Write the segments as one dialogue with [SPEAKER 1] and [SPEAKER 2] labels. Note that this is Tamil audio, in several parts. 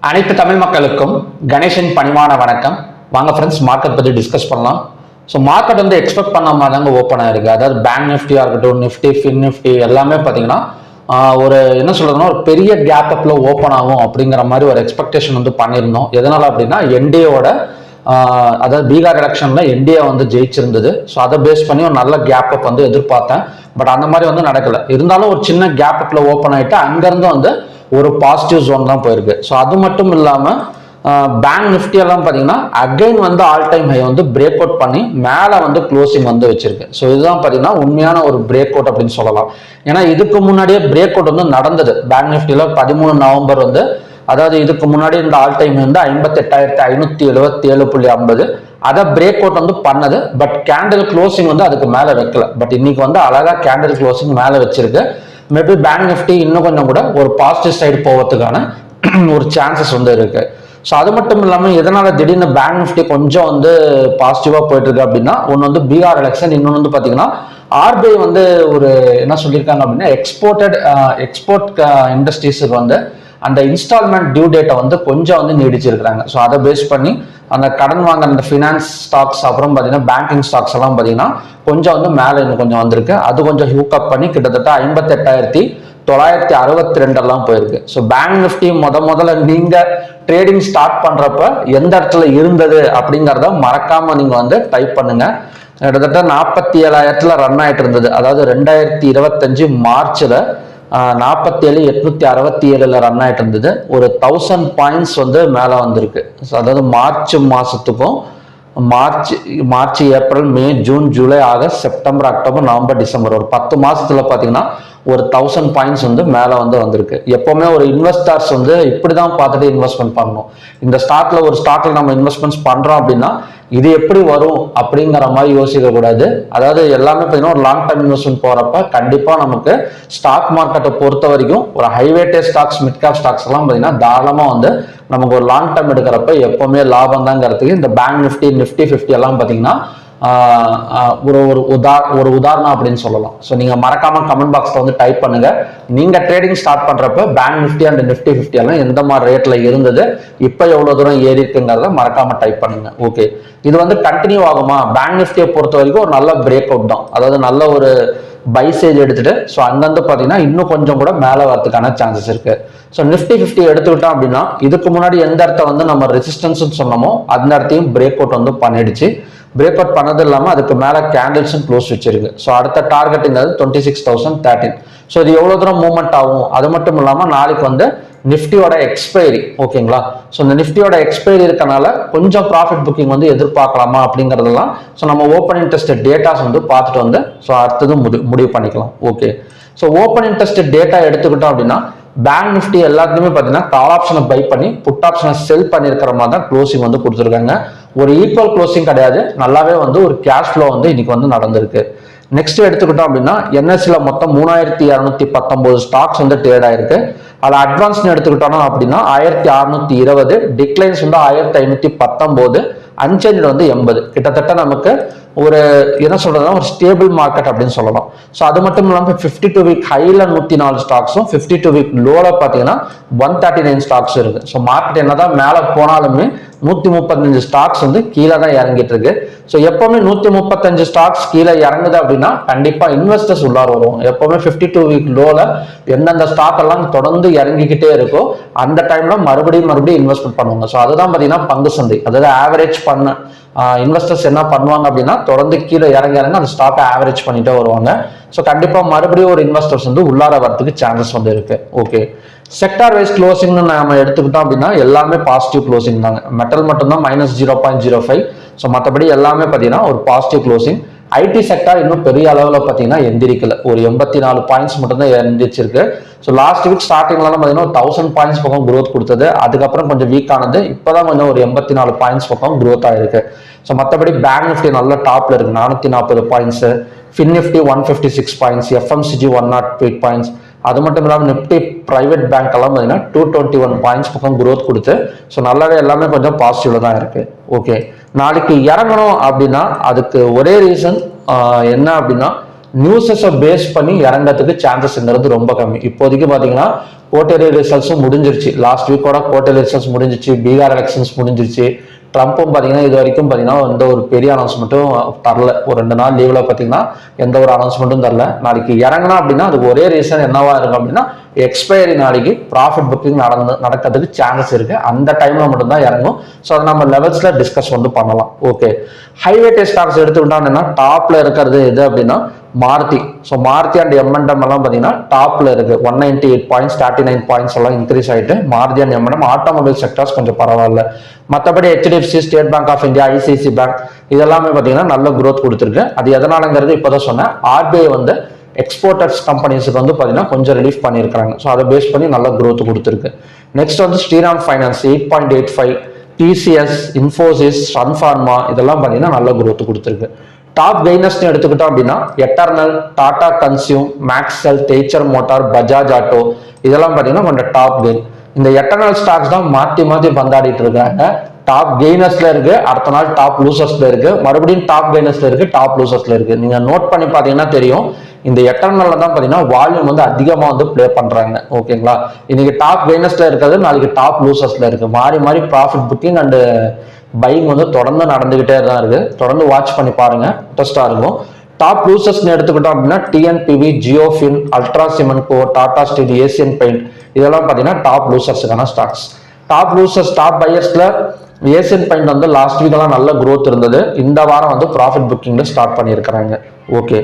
[SPEAKER 1] அனைத்து தமிழ் மக்களுக்கும் கணேசன் பணிவான வணக்கம். வாங்க ஃப்ரெண்ட்ஸ், மார்க்கெட் பற்றி டிஸ்கஸ் பண்ணலாம். ஸோ மார்க்கெட் வந்து எக்ஸ்பெக்ட் பண்ண மாதிரி தாங்க ஓப்பன் ஆயிருக்கு. அதாவது பேங்க் நிஃப்டியாக இருக்கட்டும், நிஃப்டி, ஃபின் நிஃப்டி எல்லாமே பார்த்தீங்கன்னா ஒரு என்ன சொல்றதுன்னா ஒரு பெரிய கேப் அப்ல ஓப்பன் ஆகும் அப்படிங்கிற மாதிரி ஒரு எக்ஸ்பெக்டேஷன் வந்து பண்ணியிருந்தோம். எதனால அப்படின்னா என்டிஏவோட அதாவது பீகார் எலெக்ஷன்ல என்டிஏ வந்து ஜெயிச்சிருந்தது. ஸோ அதை பேஸ் பண்ணி ஒரு நல்ல கேப் அப் வந்து எதிர்பார்த்தேன். பட் அந்த மாதிரி வந்து நடக்கல. இருந்தாலும் ஒரு சின்ன கேப் அப்ல ஓப்பன் ஆயிட்டு அங்கிருந்து வந்து ஒரு பாசிட்டிவ் ஜோன் தான் போயிருக்கு. ஸோ அது மட்டும் இல்லாமல் பேங்க் நிஃப்டி எல்லாம் பார்த்தீங்கன்னா அகைன் வந்து ஆல் டைம் ஹை வந்து பிரேக் அவுட் பண்ணி மேலே வந்து க்ளோசிங் வந்து வச்சிருக்கு. ஸோ இதுதான் பார்த்தீங்கன்னா உண்மையான ஒரு பிரேக் அவுட் அப்படின்னு சொல்லலாம். ஏன்னா இதுக்கு முன்னாடியே பிரேக் அவுட் வந்து நடந்தது. பேங்க் நிஃப்டியில் 13 நவம்பர் வந்து, அதாவது இதுக்கு முன்னாடி இந்த ஆல் டைம் வந்து 58,577.50 அதை பிரேக் அவுட் வந்து பண்ணது. பட் கேண்டில் க்ளோசிங் வந்து அதுக்கு மேலே வைக்கல. பட் இன்னைக்கு வந்து அழகா கேண்டில் க்ளோசிங் மேலே வச்சிருக்கு. மேபி பேங்க் நிஃப்டி இன்னும் கொஞ்சம் கூட ஒரு பாசிட்டிவ் சைடு போகிறதுக்கான ஒரு சான்சஸ் வந்து இருக்கு. ஸோ அது மட்டும் இல்லாமல் எதனால திடீர்னு பேங்க் நிஃப்டி கொஞ்சம் வந்து பாசிட்டிவாக போயிட்டு இருக்கு அப்படின்னா, ஒன்று வந்து பீகார் எலெக்ஷன், இன்னொன்று வந்து பார்த்தீங்கன்னா ஆர்பிஐ வந்து ஒரு என்ன சொல்லியிருக்காங்க அப்படின்னா எக்ஸ்போர்ட் இண்டஸ்ட்ரீஸுக்கு வந்து அந்த இன்ஸ்டால்மெண்ட் டியூ டேட்டை வந்து கொஞ்சம் வந்து நீடிச்சிருக்கிறாங்க. ஸோ அதை பேஸ் பண்ணி அந்த கடன் வாங்க அந்த ஃபினான்ஸ் ஸ்டாக்ஸ், அப்புறம் பார்த்தீங்கன்னா பேங்கிங் ஸ்டாக்ஸ் எல்லாம் பார்த்தீங்கன்னா கொஞ்சம் வந்து மேலே இன்னும் கொஞ்சம் வந்திருக்கு. அது கொஞ்சம் ஹூக்கப் பண்ணி கிட்டத்தட்ட 58,962 எல்லாம் போயிருக்கு. ஸோ பேங்க் நிஃப்டி முதல்ல நீங்க ட்ரேடிங் ஸ்டார்ட் பண்றப்ப எந்த இடத்துல இருந்தது அப்படிங்கிறத மறக்காம நீங்க வந்து டைப் பண்ணுங்க. கிட்டத்தட்ட 47,000 ரன் ஆயிட்டு இருந்தது. அதாவது 2025 மார்ச்ல 47,867 ரன் ஆயிட்டு இருந்தது. ஒரு 1000 பாயிண்ட்ஸ் வந்து மேல வந்திருக்கு. அதாவது மார்ச் மாசத்துக்கும் March, April, May, June, July, August, September, October, November, December ஒரு 10 மாசத்துல பாத்தீங்கன்னா ஒரு 1000 பாயிண்ட்ஸ் வந்து மேல வந்திருக்கு. எப்பவுமே ஒரு இன்வெஸ்டர்ஸ் வந்து இப்படிதான் பார்த்துட்டு இன்வெஸ்ட்மெண்ட் பண்ணணும். இந்த ஒரு ஸ்டாக்ல நம்ம இன்வெஸ்ட்மெண்ட்ஸ் பண்றோம் அப்படின்னா இது எப்படி வரும் அப்படிங்கிற மாதிரி யோசிக்க கூடாது. அதாவது எல்லாமே பார்த்தீங்கன்னா ஒரு லாங் டர்ம் இன்வெஸ்ட்மெண்ட் போறப்ப கண்டிப்பா நமக்கு ஸ்டாக் மார்க்கெட்டை பொறுத்த வரைக்கும் ஒரு ஹைவேட்டேஜ் ஸ்டாக்ஸ், மிட் கேப் ஸ்டாக்ஸ் எல்லாம் பார்த்தீங்கன்னா தாராளமா வந்து நமக்கு ஒரு லாங் டர்ம் எடுக்கிறப்ப எப்பவுமே லாபம் தாங்கிறதுக்கு இந்த பேங்க் நிஃப்டி, நிஃப்டி 50 எல்லாம் பார்த்தீங்கன்னா ஒரு உதாரணம் அப்படின்னு சொல்லலாம். ஸோ நீங்க மறக்காம கமெண்ட் பாக்ஸ்ல வந்து டைப் பண்ணுங்க. நீங்க ட்ரேடிங் ஸ்டார்ட் பண்றப்ப பேங்க் நிஃப்டி அண்ட் நிஃப்டி 50 எல்லாம் எந்த மாதிரி ரேட்ல இருந்தது, இப்போ எவ்வளவு தூரம் ஏறி இருக்குங்கிறத மறக்காம டைப் பண்ணுங்க. ஓகே, இது வந்து கண்டினியூ ஆகுமா? பேங்க் நிஃப்டியை பொறுத்த வரைக்கும் ஒரு நல்ல பிரேக் அவுட் தான். அதாவது நல்ல ஒரு பை சேஜ் எடுத்துட்டு ஸோ அங்கிருந்து பார்த்தீங்கன்னா இன்னும் கொஞ்சம் கூட மேலே வரதுக்கான சான்சஸ் இருக்கு. ஸோ நிஃப்டி 50 எடுத்துக்கிட்டோம் அப்படின்னா இதுக்கு முன்னாடி எந்த இடத்த வந்து நம்ம ரெசிஸ்டன்ஸ் சொன்னோமோ அந்த இடத்தையும் பிரேக் அவுட் வந்து பண்ணிடுச்சு. பிரேக் அவுட் பண்ணது இல்லாமல் அதுக்கு மேலே கேண்டில்ஸும் க்ளோஸ் வச்சிருக்கு. ஸோ அடுத்த டார்கெட்டுங்கிறது 26,013. ஸோ இது எவ்வளோ தூரம் மூவ்மெண்ட் ஆகும்? அது மட்டும் இல்லாமல் நாளைக்கு வந்து நிஃப்டியோட எக்ஸ்பைரி, ஓகேங்களா? ஸோ இந்த நிஃப்டியோட எக்ஸ்பைரி இருக்கனால கொஞ்சம் ப்ராஃபிட் புக்கிங் வந்து எதிர்பார்க்கலாமா அப்படிங்கிறதெல்லாம் ஸோ நம்ம ஓப்பன் இன்ட்ரெஸ்ட் டேட்டாஸ் வந்து பார்த்துட்டு வந்து ஸோ அடுத்தது முடிவு பண்ணிக்கலாம். Okay, so open interest data எடுத்துக்கிட்டோம் அப்படின்னா பேங்க் நிஃப்டி எல்லாத்துலயுமே பார்த்தீங்கன்னா கால் ஆப்ஷனை பை பண்ணி புட் ஆப்ஷனை செல் பண்ணியிருக்கிற மாதிரி தான் க்ளோசிங் வந்து கொடுத்துருக்காங்க. ஒரு ஈக்குவல் க்ளோசிங் கிடையாது. நல்லாவே வந்து ஒரு கேஷ் ஃப்ளோ வந்து இன்னைக்கு வந்து நடந்திருக்கு. நெக்ஸ்ட் எடுத்துக்கிட்டோம் அப்படின்னா என்எஸ்சில மொத்தம் 3,219 ஸ்டாக்ஸ் வந்து ட்ரேட் ஆயிருக்கு. அதில் அட்வான்ஸ் எடுத்துக்கிட்டோம் அப்படின்னா 1,620, டிக்ளைன்ஸ் வந்து 1,519, அன்சேஞ்ச் வந்து 80. கிட்டத்தட்ட நமக்கு ஒரு என்ன சொல்றதுன்னா ஒரு ஸ்டேபிள் மார்க்கெட் அப்படின்னு சொல்லலாம். ஸோ அது மட்டும் இல்லாமல் 52 வீக் ஹைல 104 ஸ்டாக்ஸும் 52 வீக் லோல பார்த்தீங்கன்னா 139 ஸ்டாக்ஸ் இருக்கு. ஸோ மார்க்கெட் என்னதான் மேலே போனாலுமே 135 ஸ்டாக்ஸ் வந்து கீழே தான் இறங்கிட்டு இருக்கு. ஸோ எப்பவுமே 135 ஸ்டாக்ஸ் கீழே இறங்குது அப்படின்னா கண்டிப்பா இன்வெஸ்டர்ஸ் உள்ளார வருவாங்க. எப்பவுமே 52 வீக் லோல எந்தெந்த ஸ்டாக் எல்லாம் தொடர்ந்து இறங்கிக்கிட்டே இருக்கோ அந்த டைம்ல மறுபடியும் இன்வெஸ்ட்மெண்ட் பண்ணுவாங்க. ஸோ அதுதான் பார்த்தீங்கன்னா பங்கு சந்தை. அதாவது ஆவரேஜ் பண்ண இன்வெஸ்டர்ஸ் என்ன பண்ணுவாங்க அப்படின்னா தொடர்ந்து கீழே இறங்க அந்த ஸ்டாக்கை ஆவரேஜ் பண்ணிட்டே வருவாங்க. ஸோ கண்டிப்பா மறுபடியும் ஒரு இன்வெஸ்டர்ஸ் வந்து உள்ளார வரதுக்கு சான்சஸ் வந்து இருக்கு. ஓகே, செக்டார் வைஸ் க்ளோசிங்னு நம்ம எடுத்துக்கிட்டோம் அப்படின்னா எல்லாமே பாசிட்டிவ் க்ளோசிங் தாங்க. மெட்டல் மட்டும்தான் -0.05. ஸோ மற்றபடி எல்லாமே பார்த்தீங்கன்னா ஒரு பாசிட்டிவ் க்ளோசிங். ஐடி செக்டார் இன்னும் பெரிய அளவில் பார்த்தீங்கன்னா எந்திரிக்கல. ஒரு 84 பாயிண்ட்ஸ் மட்டும் தான் எந்திரிச்சிருக்கு. ஸோ லாஸ்ட் வீக் ஸ்டார்டிங்லாம் பார்த்தீங்கன்னா 1000 பாயிண்ட்ஸ் பக்கம் க்ரோத் கொடுத்தது. அதுக்கப்புறம் கொஞ்சம் வீக் ஆனது. இப்போதான் கொஞ்சம் ஒரு 84 பாயிண்ட்ஸ் பக்கம் க்ரோத் ஆயிருக்கு. ஸோ மற்றபடி பேங்க் நிஃப்டி நல்ல டாப்ல இருக்கு, 440 points. Fin Nifty 156 points, FMCG 108 points. அது மட்டும் இல்லாமல் நிஃப்டி பிரைவேட் பேங்க் எல்லாம் பார்த்தீங்கன்னா 221 பாயிண்ட்ஸ் பக்கம் க்ரோத் கொடுத்து ஸோ நல்லாவே எல்லாமே கொஞ்சம் பாசிட்டிவ்ல தான் இருக்கு. ஓகே, நாளைக்கு இறங்கணும் அப்படின்னா அதுக்கு ஒரே ரீசன் என்ன அப்படின்னா நியூஸஸை பேஸ் பண்ணி இறங்கிறதுக்கு சான்சஸ்ங்கிறது ரொம்ப கம்மி. இப்போதைக்கு பார்த்தீங்கன்னா குவார்டர்லி ரிசல்ட்ஸும் முடிஞ்சிருச்சு. லாஸ்ட் வீக்கோட குவார்டர்லி ரிசல்ட்ஸ் முடிஞ்சிச்சு. பீகார் எலெக்ஷன்ஸ் முடிஞ்சிருச்சு. ட்ரம்ப்பும் பார்த்தீங்கன்னா இது வரைக்கும் பார்த்தீங்கன்னா எந்த ஒரு பெரிய அனௌன்ஸ்மெண்ட்டும் தரல. ஒரு 2 நாள் லீவில் பார்த்தீங்கன்னா எந்த ஒரு அனௌன்ஸ்மெண்ட்டும் தரல. நாளைக்கு இறங்கினா அப்படின்னா அதுக்கு ஒரே ரீசன் என்னவா இருக்கும் அப்படின்னா எக்ஸ்பைரி நாளைக்கு ப்ராஃபிட் புக்கிங் நடக்கிறதுக்கு சான்சஸ் இருக்கு. அந்த டைம்ல மட்டும்தான் இறங்கும். ஸோ அதை நம்ம லெவல்ஸ்ல டிஸ்கஸ் வந்து பண்ணலாம். ஓகே, ஹைவேட்டேஜ் ஸ்டாக்ஸ் எடுத்துக்கிட்டோம்னா டாப்ல இருக்கிறது எது அப்படின்னா Maruti. So Maruti and momentum எல்லாம் பார்த்தீங்கன்னா டாப்ல இருக்கு. 198 பாயிண்ட்ஸ் 39 பாயிண்ட்ஸ் எல்லாம் இன்க்ரீஸ் ஆயிட்டு மாருதி அண்ட் எம்என்டம் ஆட்டோமொபைல் செக்டர்ஸ் கொஞ்சம் பரவாயில்ல. மற்றபடி HDFC, State Bank of India, ICICI bank இதெல்லாமே பார்த்தீங்கன்னா நல்ல growth கொடுத்துருக்கு. அது எதனாலங்கிறது இப்போதான் சொன்னேன். ஆர்பிஐ வந்து எக்ஸ்போர்ட்டர்ஸ் கம்பெனிஸுக்கு வந்து பார்த்தீங்கன்னா கொஞ்சம் ரிலீஃப் பண்ணியிருக்காங்க. ஸோ அதை பேஸ் பண்ணி நல்ல growth கொடுத்துருக்கு. நெக்ஸ்ட் வந்து Shriram finance 8.85, TCS, Infosys, Sun Pharma இதெல்லாம் பார்த்தீங்கன்னா நல்ல growth கொடுத்துருக்கு. டாப் கெய்னர்ஸ் எடுத்துக்கிட்டோம் அப்படின்னா எட்டர்னல், டாடா கன்சியூம், மேக்ஸெல், தேச்சர் மோட்டார், பஜாஜ் ஆட்டோ இதெல்லாம் பார்த்தீங்கன்னா கொஞ்சம் டாப் கெயின். இந்த எட்டர்னல் ஸ்டாக்ஸ் தான் மாற்றி மாற்றி பந்தாடிட்டு இருக்காங்க. டாப் கெய்னர்ஸ்ல இருக்கு, அடுத்த நாள் டாப் லூசர்ஸ்ல இருக்கு, மறுபடியும் டாப் கெய்னர்ஸ்ல இருக்கு, டாப் லூசர்ஸ்ல இருக்கு. நீங்க நோட் பண்ணி பாத்தீங்கன்னா தெரியும். இந்த எட்டர்னல்ல தான் பாத்தீங்கன்னா வால்யூம் வந்து அதிகமா வந்து பிளே பண்றாங்க. ஓகேங்களா, இன்னைக்கு டாப் கெய்னர்ஸ்ல இருக்கிறது நாளைக்கு டாப் லூசர்ஸ்ல இருக்கு. மாறி மாறி ப்ராஃபிட் புக்கிங் அண்ட் பையிங் வந்து தொடர்ந்து நடந்துகிட்டே தான் இருக்கு. தொடர்ந்து வாட்ச் பண்ணி பாருங்க, இன்ட்ரெஸ்டா இருக்கும். டாப் லூசர்ஸ் எடுத்துக்கிட்டோம் அப்படின்னா டிஎன்பிவி, JioFin, Ultra Cemco, Tata steel, Asian paint இதெல்லாம் பாத்தீங்கன்னா டாப் லூசர்ஸுக்கான ஸ்டாக்ஸ். டாப் லூசர்ஸ், டாப் பையர்ஸ்ல ஏசியன் பெயிண்ட் வந்து லாஸ்ட் வீக் எல்லாம் நல்ல growth இருந்தது. இந்த வாரம் வந்து ப்ராஃபிட் புக்கிங்ல ஸ்டார்ட் பண்ணியிருக்கிறாங்க. ஓகே,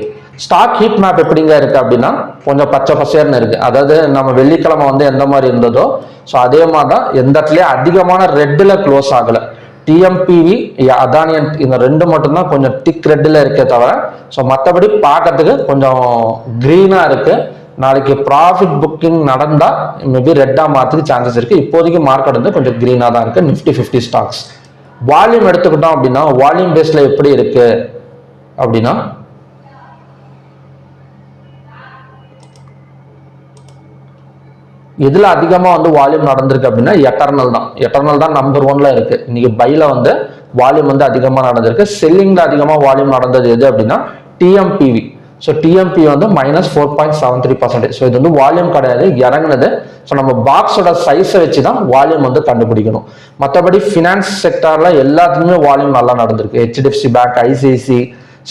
[SPEAKER 1] ஸ்டாக் ஹீட் மேப் எப்படிங்க இருக்கு அப்படின்னா கொஞ்சம் பச்சை பசேர்னு இருக்கு. அதாவது நம்ம வெள்ளிக்கிழமை வந்து எந்த மாதிரி இருந்ததோ ஸோ அதே மாதிரி தான். எந்த இடத்துலயும் அதிகமான ரெட்ல க்ளோஸ் ஆகல. டிஎம்பிவி, அதானியன் இந்த ரெண்டு மட்டும்தான் கொஞ்சம் திக் ரெட்ல இருக்கே தவிர ஸோ மற்றபடி பார்க்கறதுக்கு கொஞ்சம் கிரீனா இருக்கு. நாளைக்கு ப்ராஃபிட் புக்கிங் நடந்தா மேபி ரெட்டா மாறதுக்கு சான்சஸ் இருக்கு. இப்போதைக்கு மார்க்கெட் வந்து கொஞ்சம் கிரீனா தான் இருக்கு. நிஃப்டி 50 ஸ்டாக்ஸ் வால்யூம் எடுத்துக்கிட்டோம் அப்படின்னா வால்யூம் பேஸ்ல எப்படி இருக்கு அப்படின்னா இதுல அதிகமா வந்து வால்யூம் நடந்திருக்கு அப்படின்னா எட்டர்னல் தான் நம்பர் 1ல இருக்கு. இன்னைக்கு பைல வந்து வால்யூம் வந்து அதிகமா நடந்திருக்கு. செல்லிங்ல அதிகமா வால்யூம் நடந்தது எது அப்படின்னா டிஎம்பிவி. ஸோ டிஎம்பி வந்து -4.73%. ஸோ இது வந்து வால்யூம் கிடையாது, இறங்குனது. ஸோ நம்ம பாக்ஸோட சைஸை வச்சு தான் வால்யூம் வந்து கண்டுபிடிக்கணும். மற்றபடி ஃபினான்ஸ் செக்டர்ல எல்லாத்துக்குமே வால்யூம் நல்லா நடந்திருக்கு. HDFC bank, ICICI,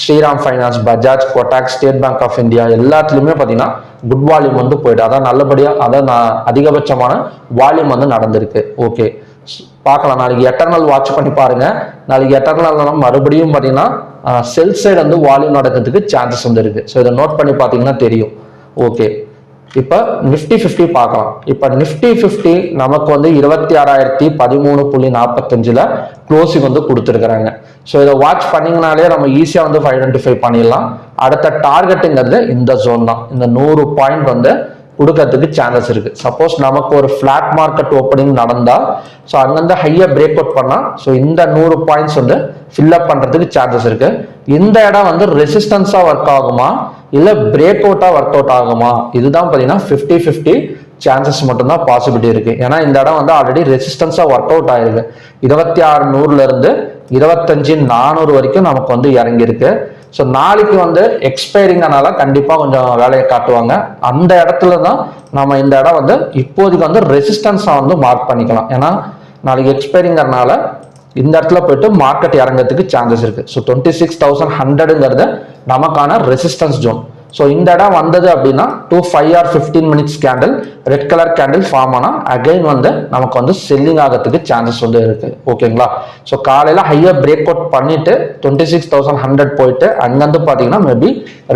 [SPEAKER 1] Shriram finance, Bajaj, Kotak, State Bank of India எல்லாத்துலயுமே பார்த்தீங்கன்னா குட் வால்யூம் வந்து போயிட்டு அதான் நல்லபடியா அதான் அதிகபட்சமான வால்யூம் வந்து நடந்திருக்கு. ஓகே, பார்க்கலாம். நாளைக்கு எட்டர்னல் வாட்ச் பண்ணி பாருங்க. நாளைக்கு எட்டர்னல் மறுபடியும் பார்த்தீங்கன்னா செல் சைடு வந்து வால்யூம் நடக்கிறதுக்கு சான்சஸ் வந்து இருக்கு. ஸோ இதை நோட் பண்ணி பார்த்தீங்கன்னா தெரியும். ஓகே, இப்போ நிஃப்டி 50 பார்க்கலாம். இப்போ நிஃப்டி 50 நமக்கு வந்து 26,013.45ல க்ளோசிங் வந்து கொடுத்துருக்குறாங்க. ஸோ இதை வாட்ச் பண்ணீங்கனாலே நம்ம ஈஸியாக வந்து ஐடென்டிஃபை பண்ணிடலாம். அடுத்த டார்கெட்டுங்கிறது இந்த ஜோன் தான். இந்த 100 பாயிண்ட் வந்து கொடுக்கறதுக்கு சான்சஸ் இருக்கு. சப்போஸ் நமக்கு ஒரு ஃபிளாட் மார்க்கெட் ஓப்பனிங் நடந்தா ஸோ அங்கிருந்து ஹையா பிரேக் அவுட் பண்ணா ஸோ இந்த 100 பாயிண்ட்ஸ் வந்து ஃபில்அப் பண்றதுக்கு சான்சஸ் இருக்கு. இந்த இடம் வந்து ரெசிஸ்டன்ஸா ஒர்க் ஆகுமா இல்ல பிரேக் அவுட்டா ஒர்க் அவுட் ஆகுமா இதுதான் பாத்தீங்கன்னா 50-50 சான்சஸ் மட்டும்தான் பாசிபிலிட்டி இருக்கு. ஏன்னா இந்த இடம் வந்து ஆல்ரெடி ரெசிஸ்டன்ஸா ஒர்க் அவுட் ஆயிருக்கு. 26,100ல இருந்து 25,400 வரைக்கும் நமக்கு வந்து இறங்கி இருக்கு. ஸோ நாளைக்கு வந்து எக்ஸ்பைரிங்கனால கண்டிப்பா கொஞ்சம் வேலையை காட்டுவாங்க. அந்த இடத்துல தான் நம்ம இந்த இடம் வந்து இப்போதைக்கு வந்து ரெசிஸ்டன்ஸா வந்து மார்க் பண்ணிக்கலாம். ஏன்னா நாளைக்கு எக்ஸ்பைரிங்கனால இந்த இடத்துல போயிட்டு மார்க்கெட் இறங்கிறதுக்கு சான்சஸ் இருக்கு. ஸோ 26,100ங்கிறது நமக்கான ரெசிஸ்டன்ஸ் ஜோன். ஸோ இந்த இடம் வந்தது அப்படின்னா 5 or 15 minutes candle red colour candle form ஆனா அகைன் வந்து நமக்கு வந்து செல்லிங் ஆகிறதுக்கு சான்சஸ் வந்து இருக்கு. ஓகேங்களா, ஸோ காலையில ஹையர் பிரேக் அவுட் பண்ணிட்டு 26,100 போயிட்டு அங்கிருந்து பாத்தீங்கன்னா மேபி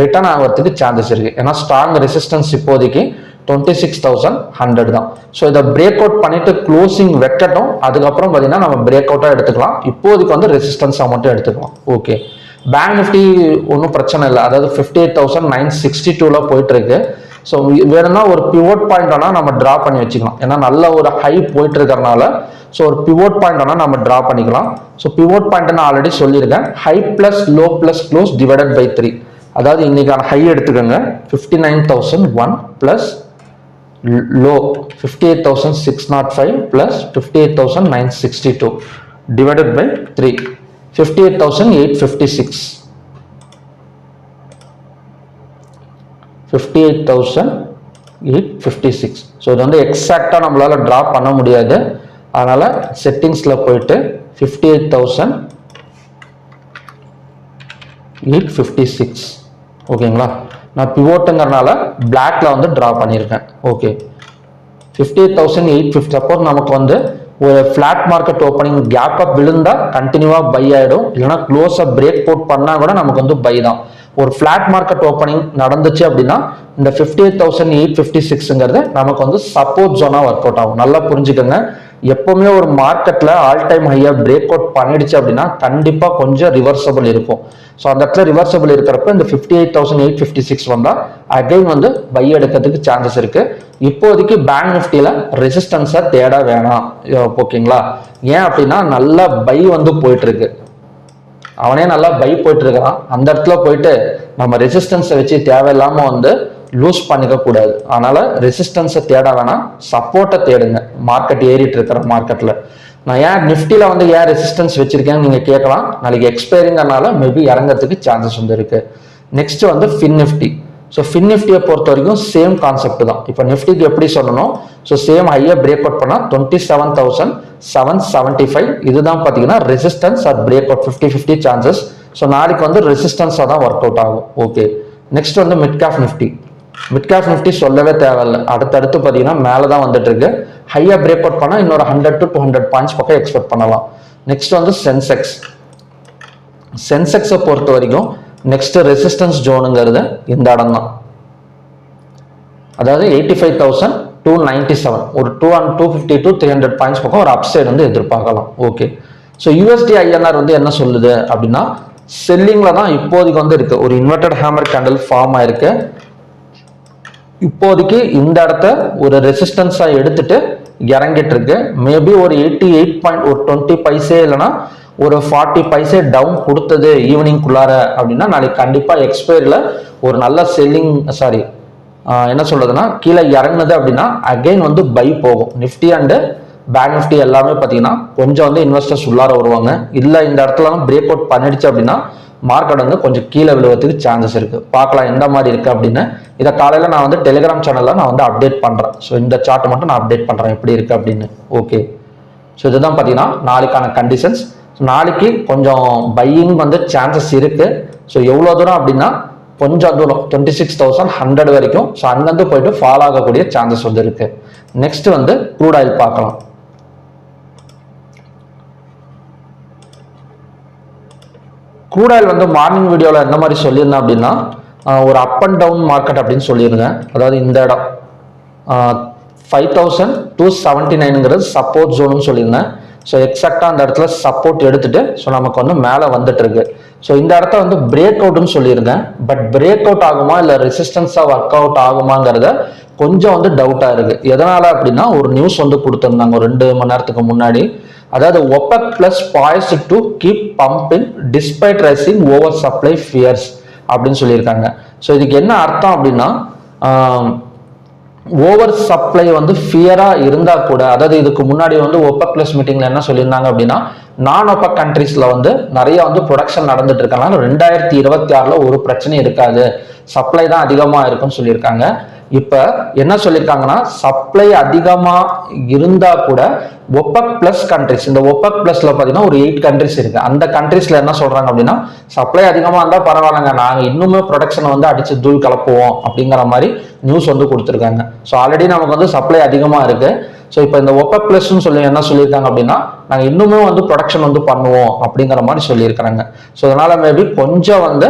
[SPEAKER 1] ரிட்டர்ன் ஆகிறதுக்கு சான்சஸ் இருக்கு. ஏன்னா ஸ்ட்ராங் ரெசிஸ்டன்ஸ் இப்போதைக்கு 26,100 தான். ஸோ இதை பிரேக் அவுட் பண்ணிட்டு க்ளோசிங் வைக்கட்டும். அதுக்கப்புறம் பார்த்தீங்கன்னா நம்ம பிரேக் அவுட்டாக எடுத்துக்கலாம். இப்போதைக்கு வந்து ரெசிஸ்டன்ஸாக மட்டும் எடுத்துக்கலாம். ஓகே, பேங்க் நிஃப்டி ஒன்றும் பிரச்சனை இல்லை. அதாவது 58,962ல போயிட்டு இருக்கு. ஸோ வேணும்னா ஒரு பிவோட் பாயிண்ட் ஆனால் நம்ம ட்ரா பண்ணி வச்சுக்கலாம். ஏன்னா நல்ல ஒரு ஹை போயிட்டு இருக்கிறனால ஸோ ஒரு பிவோட் பாயிண்ட் ஆனால் நம்ம ட்ரா பண்ணிக்கலாம். ஸோ பிவோட் பாயிண்ட் நான் ஆல்ரெடி சொல்லியிருக்கேன். High plus low plus close divided by 3. அதாவது இன்னைக்கான ஹை எடுத்துக்கோங்க 59,001 plus low 58,605 plus 58,962 divided by 3 58,856 58,856 856. So இது வந்து எக்ஸாக்டாக நம்மளால ட்ரா பண்ண முடியாது. அதனால செட்டிங்ஸில் போயிட்டு 58,856 ஓகேங்களா. நான் பிவோட்டுங்கிறனால பிளாக்ல வந்து ட்ரா பண்ணியிருக்கேன். ஓகே 58,850. சப்போஸ் நமக்கு வந்து ஒரு flat market opening gap up விழுந்தா கண்டினியூவா பை ஆயிடும், இல்லைன்னா க்ளோஸ் அப் பிரேக் அவுட் பண்ணா கூட நமக்கு வந்து பை தான். ஒரு ஃபிளாட் மார்க்கெட் ஓப்பனிங் நடந்துச்சு அப்படின்னா இந்த 58,856ங்கிறது நமக்கு வந்து சப்போர்ட் ஜோனா ஒர்க் அவுட் ஆகும். நல்லா புரிஞ்சுக்கோங்க, எப்பவுமே ஒரு மார்க்கெட்ல ஆல் டைம் ஹையா பிரேக் அவுட் பண்ணிடுச்சு அப்படின்னா கண்டிப்பா கொஞ்சம் ரிவர்சபிள் இருக்கும். ஸோ அந்த இடத்துல ரிவர்சபிள் இருக்கிறப்ப இந்த 58,856 வந்தா அகைன் வந்து பை எடுக்கிறதுக்கு சான்சஸ் இருக்கு. இப்போதைக்கு பேங்க் நிஃப்டியில ரெசிஸ்டன்ஸை தேட வேணாம். ஓகேங்களா, ஏன் அப்படின்னா நல்ல பை வந்து போயிட்டு இருக்கு, அவனே நல்லா பை போயிட்டு இருக்கிறான். அந்த இடத்துல போயிட்டு நம்ம ரெசிஸ்டன்ஸை வச்சு தேவையில்லாம வந்து லூஸ் பண்ணிக்க கூடாது. அதனால ரெசிஸ்டன்ஸை தேட வேணாம், சப்போர்ட்டை தேடுங்க. மார்க்கெட் ஏறிட்டு இருக்கிற மார்க்கெட்ல நான் ஏன் நிஃப்டியில வந்து ஏன் ரெசிஸ்டன்ஸ் வச்சிருக்கேன்னு நீங்க கேட்கலாம். நாளைக்கு எக்ஸ்பைரிங்கிறனால மேபி இறங்கிறதுக்கு சான்சஸ் வந்து இருக்கு. நெக்ஸ்ட் வந்து ஃபின் நிஃப்டி. ஸோ ஃபின் நிஃப்டியை பொறுத்த வரைக்கும் சேம் கான்செப்ட் தான். இப்போ நிஃப்டிக்கு எப்படி சொல்லணும், ஸோ சேம் ஹையை பிரேக் அவுட் பண்ணால் 27,775 இதுதான் பார்த்தீங்கன்னா resistance R break out 50-50 chances. So நாளைக்கு வந்து ரெசிஸ்டன்ஸாக தான் ஒர்க் அவுட் ஆகும். ஓகே, நெக்ஸ்ட் வந்து mid cap Nifty. Mid cap Nifty சொல்லவே தேவையில்லை, அடுத்தடுத்து பார்த்தீங்கன்னா மேலே தான் வந்துட்டு இருக்கு. ஹையா பிரேக் அவுட் பண்ணால் இன்னொரு 100 to 200 பாயிண்ட்ஸ் பக்கம் எக்ஸ்பெக்ட் பண்ணலாம். நெக்ஸ்ட் வந்து சென்செக்ஸ். சென்செக்ஸை பொறுத்த வரைக்கும் நெக்ஸ்ட் ரெசிஸ்டன்ஸ் ஜோனுங்கிறது இந்த இடம் தான், அதாவது 85,297 ஒரு 250 to 300 பாயிண்ட்ஸ் பக்கம் ஒரு அப்சைட் வந்து எதிர்பார்க்கலாம். ஓகே, ஸோ யூஎஸ்டி ஐஎன்ஆர் வந்து என்ன சொல்லுது அப்படின்னா செல்லிங்ல தான் இப்போதைக்கு வந்து இருக்கு. ஒரு இன்வெர்டட் ஹேமர் கேண்டில் ஃபார்ம் ஆயிருக்கு. இப்போதைக்கு இந்த இடத்த ஒரு ரெசிஸ்டன்ஸா எடுத்துட்டு இறங்கிட்டு இருக்கு. மேபி ஒரு 20 பைசே இல்லைன்னா ஒரு 40 பைசே டவுன் கொடுத்தது ஈவினிங்குள்ளார அப்படின்னா நாளைக்கு கண்டிப்பா எக்ஸ்பைரியில ஒரு நல்ல செல்லிங் என்ன சொல்றதுன்னா கீழே இறங்குனது அப்படின்னா அகைன் வந்து பை போகும். நிஃப்டி அண்டு பேங்க் நிஃப்டி எல்லாமே பார்த்தீங்கன்னா கொஞ்சம் வந்து இன்வெஸ்டர்ஸ் உள்ளார வருவாங்க. இல்லை இந்த இடத்துல பிரேக் அவுட் பண்ணிடுச்சு அப்படின்னா மார்க்கெட் வந்து கொஞ்சம் கீழே விழுவதுக்கு சான்சஸ் இருக்கு. பார்க்கலாம் எந்த மாதிரி இருக்கு அப்படின்னு. இதை காலையில் நான் வந்து டெலிகிராம் சேனல்ல நான் வந்து அப்டேட் பண்றேன். ஸோ இந்த சார்ட் மட்டும் நான் அப்டேட் பண்றேன் எப்படி இருக்கு அப்படின்னு. ஓகே, ஸோ இதுதான் பார்த்தீங்கன்னா நாளைக்கான கண்டிஷன்ஸ். நாளைக்கு கொஞ்சம் பையிங் வந்து சான்சஸ் இருக்கு. ஸோ எவ்வளோ தூரம் அப்படின்னா கொஞ்சம் தூரம் 26,100 வரைக்கும். ஸோ அங்கிருந்து போயிட்டு ஃபாலோ ஆகக்கூடிய சான்சஸ் வந்து இருக்கு. நெக்ஸ்ட் வந்து க்ரூட் ஆயில் பார்க்கலாம். க்ரூட் ஆயில் வந்து மார்னிங் வீடியோவில் என்ன மாதிரி சொல்லியிருந்தேன் அப்படின்னா ஒரு அப் அண்ட் டவுன் மார்க்கெட் அப்படின்னு சொல்லியிருந்தேன். அதாவது இந்த இடம் 5,279ங்கிறது சப்போர்ட் ஜோன்னு சொல்லியிருந்தேன். ஸோ எக்ஸாக்டாக அந்த இடத்துல சப்போர்ட் எடுத்துட்டு ஸோ நமக்கு வந்து மேலே வந்துட்டு இருக்கு. ஸோ இந்த இடத்த வந்து பிரேக் அவுட்னு சொல்லியிருந்தேன். பட் பிரேக் அவுட் ஆகுமா இல்லை ரெசிஸ்டன்ஸாக ஒர்க் அவுட் ஆகுமாங்கிறத கொஞ்சம் வந்து டவுட்டாக இருக்கு. எதனால அப்படின்னா ஒரு நியூஸ் வந்து கொடுத்துருந்தாங்க ஒரு 2 மணி நேரத்துக்கு முன்னாடி. அதாவது OPEC plus poised to keep pumping despite rising over supply fears அப்படின்னு சொல்லியிருக்காங்க. ஸோ இதுக்கு என்ன அர்த்தம் அப்படின்னா ஓவர் சப்ளை வந்து ஃபியரா இருந்தா கூட, அதாவது இதுக்கு முன்னாடி வந்து OPEC plus மீட்டிங்ல என்ன சொல்லியிருந்தாங்க அப்படின்னா நான் OPEC கண்ட்ரீஸ்ல வந்து நிறைய வந்து ப்ரொடக்ஷன் நடந்துட்டு இருக்கனால 2026ல ஒரு பிரச்சனை இருக்காது, சப்ளை தான் அதிகமா இருக்குன்னு சொல்லியிருக்காங்க. இப்ப என்ன சொல்லியிருக்காங்கன்னா சப்ளை அதிகமா இருந்தா கூட OPEC plus கண்ட்ரிஸ், இந்த OPEC plusல பாத்தீங்கன்னா ஒரு 8 கண்ட்ரிஸ் இருக்கு. அந்த கண்ட்ரிஸ்ல என்ன சொல்றாங்க அப்படின்னா சப்ளை அதிகமா இருந்தா பரவாயில்லைங்க, நாங்க இன்னுமே ப்ரொடக்ஷனை வந்து அடிச்சு தூள் கலப்புவோம் அப்படிங்கிற மாதிரி நியூஸ் வந்து கொடுத்துருக்காங்க. ஸோ ஆல்ரெடி நமக்கு வந்து சப்ளை அதிகமா இருக்கு. ஸோ இப்போ இந்த OPEC plusன்னு சொல்லி என்ன சொல்லியிருக்காங்க அப்படின்னா நாங்க இன்னுமே வந்து ப்ரொடக்ஷன் வந்து பண்ணுவோம் அப்படிங்கிற மாதிரி சொல்லியிருக்கிறாங்க. ஸோ அதனால மேபி கொஞ்சம் வந்து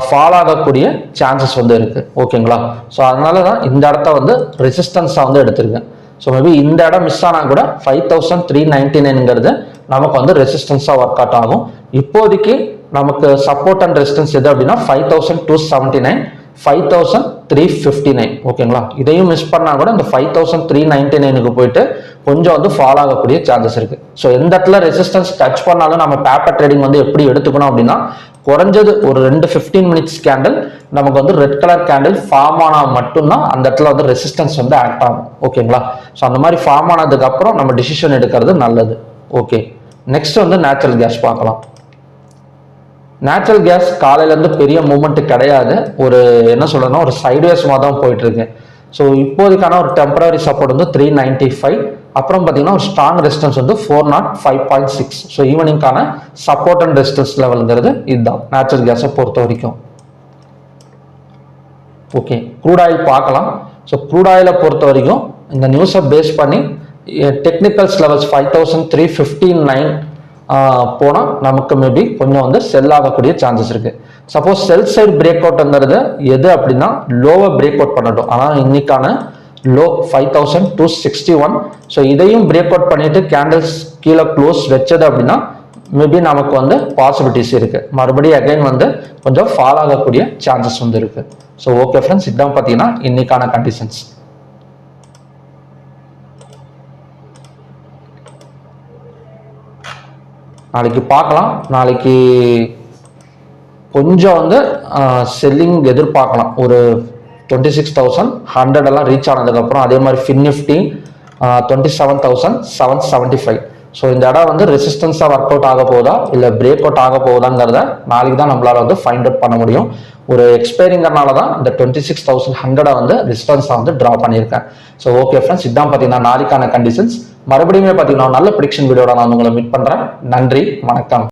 [SPEAKER 1] ஃபாலோ ஆகக்கூடிய சான்சஸ் வந்து இருக்கு. ஓகேங்களா, ஸோ அதனால தான் இந்த இடத்த வந்து ரெசிஸ்டன்ஸாக வந்து எடுத்திருக்கேன். ஸோ மேபி இந்த இடம் மிஸ் ஆனால் கூட 5,399ங்கிறது நமக்கு வந்து ரெசிஸ்டன்ஸாக ஒர்க் அவுட் ஆகும். இப்போதைக்கு நமக்கு சப்போர்ட் அண்ட் ரெசிஸ்டன்ஸ் எது அப்படின்னா 5,279, 5,359. ஓகேங்களா, இதையும் மிஸ் பண்ணா கூட இந்த 5,399க்கு போயிட்டு கொஞ்சம் வந்து ஃபாலோ ஆகக்கூடிய சான்சஸ் இருக்கு. ஸோ எந்த இடத்துல ரெசிஸ்டன்ஸ் டச் பண்ணாலும் நம்ம பேப்பர் ட்ரேடிங் வந்து எப்படி எடுத்துக்கணும் அப்படின்னா குறைஞ்சது ஒரு 2 15 மினிட்ஸ் கேண்டில் நமக்கு வந்து ரெட் கலர் கேண்டில் ஃபார்ம் ஆனால் மட்டும்தான் அந்த இடத்துல வந்து ரெசிஸ்டன்ஸ் வந்து ஆக்ட் ஆகும். ஓகேங்களா, ஸோ அந்த மாதிரி ஃபார்ம் ஆனதுக்கு அப்புறம் நம்ம டிசிஷன் எடுக்கிறது நல்லது. ஓகே, நெக்ஸ்ட் வந்து நேச்சுரல் கேஸ் பார்க்கலாம். நேச்சுரல் கேஸ் காலையில இருந்து பெரிய மூவ்மெண்ட் கிடையாது. ஒரு என்ன சொல்லணும் ஒரு சைட்வேஸ் மாதிரி தான் போயிட்டு இருக்கு. ஸோ இப்போதைக்கான ஒரு டெம்பரரி சப்போர்ட் வந்து 395. அப்புறம் பார்த்தீங்கன்னா ஒரு ஸ்ட்ராங் ரெசிஸ்டன்ஸ் வந்து 405.6. ஸோ ஈவினிங்கான சப்போர்ட் அண்ட் ரெசிஸ்டன்ஸ் லெவலுங்கிறது இதுதான் நேச்சுரல் கேஸை பொறுத்த வரைக்கும். ஓகே, க்ரூட் ஆயில் பார்க்கலாம். ஸோ க்ரூட் ஆயிலை பொறுத்த வரைக்கும் இந்த நியூஸை பேஸ் பண்ணி டெக்னிக்கல்ஸ் லெவல்ஸ் 5359 போனால் நமக்கு மேபி கொஞ்சம் வந்து செல் ஆகக்கூடிய சான்சஸ் இருக்கு. சப்போஸ் செல் சைடு பிரேக் அவுட்ங்கிறது எது அப்படின்னா லோவை பிரேக் அவுட் பண்ணட்டும். ஆனால் இன்னைக்கான லோ 5261. ஸோ இதையும் பிரேக் அவுட் பண்ணிட்டு கேண்டில்ஸ் கீழே க்ளோஸ் வச்சது அப்படின்னா மேபி நமக்கு வந்து பாசிபிலிட்டிஸ் இருக்கு. மறுபடியும் அகைன் வந்து கொஞ்சம் ஃபால் ஆகக்கூடிய சான்சஸ் வந்து இருக்கு. ஸோ ஓகே ஃப்ரெண்ட்ஸ், இதான் பார்த்தீங்கன்னா இன்னைக்கான கண்டிஷன்ஸ். நாளைக்கு பார்க்கலாம். நாளைக்கு கொஞ்சம் வந்து செல்லிங் எதிர்பார்க்கலாம். ஒரு 26,100 எல்லாம் ரீச் ஆனதுக்கப்புறம் அதே மாதிரி ஃபின் நிஃப்டி 27,775. ஸோ இந்த இடம் வந்து ரெசிஸ்டன்ஸாக ஒர்க் அவுட் ஆக போகுதா இல்லை பிரேக் அவுட் ஆக போகுதாங்கிறத நாளைக்கு தான் நம்மளால வந்து ஃபைண்ட் அவுட் பண்ண முடியும். ஒரு எக்ஸ்பைரிங்கிறனால தான் இந்த 26,100 வந்து ரெசிஸ்டன்ஸாக வந்து ட்ரா பண்ணியிருக்கேன். ஸோ ஓகே ஃப்ரெண்ட்ஸ், இதான் பார்த்தீங்கன்னா நாளைக்கான கண்டிஷன்ஸ். மறுபடியும் பார்த்தீங்கன்னா நல்ல ப்ரிடிக்ஷன் வீடியோட நான் உங்களை மீட் பண்ணுறேன். நன்றி, வணக்கம்.